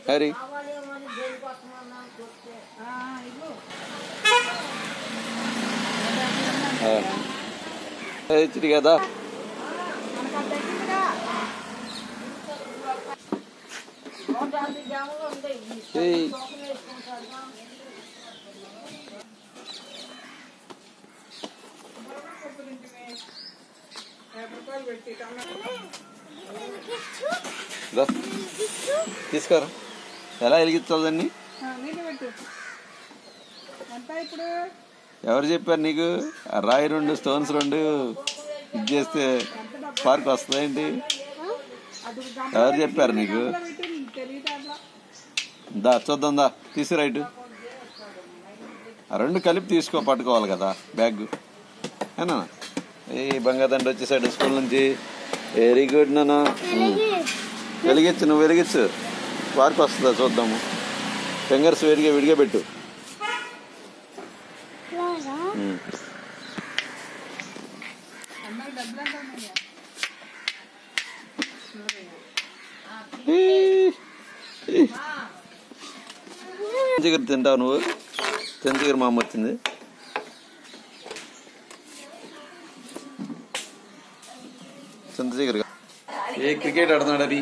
హరి కదా తీసుకోరా ఎలా వెలిగించాలని ఎవరు చెప్పారు నీకు? రాయి 2 స్టోన్స్ 2 ఇది చేస్తే పార్క్ వస్తుందా ఏంటి? ఎవరు చెప్పారు నీకు? దా చూద్దాం, దా తీసి రైట్ 2 కలిపి తీసుకో, పట్టుకోవాలి కదా బ్యాగ్. ఏనా ఏ బంగాదండ వచ్చేసాడు స్కూల్ నుంచి. వెరీ గుడ్ నాన్న. వెలిగించు, నువ్వు వెలిగించు, పార్క్ వస్తుందా చూద్దాము. ఫింగర్స్ విడిగా పెట్టు. చికెన్ తింటావు నువ్వు? చికెన్ మా అమ్మ వచ్చింది. చింత చికెన్ ఏ క్రికెట్ ఆడుతున్నాడు అది.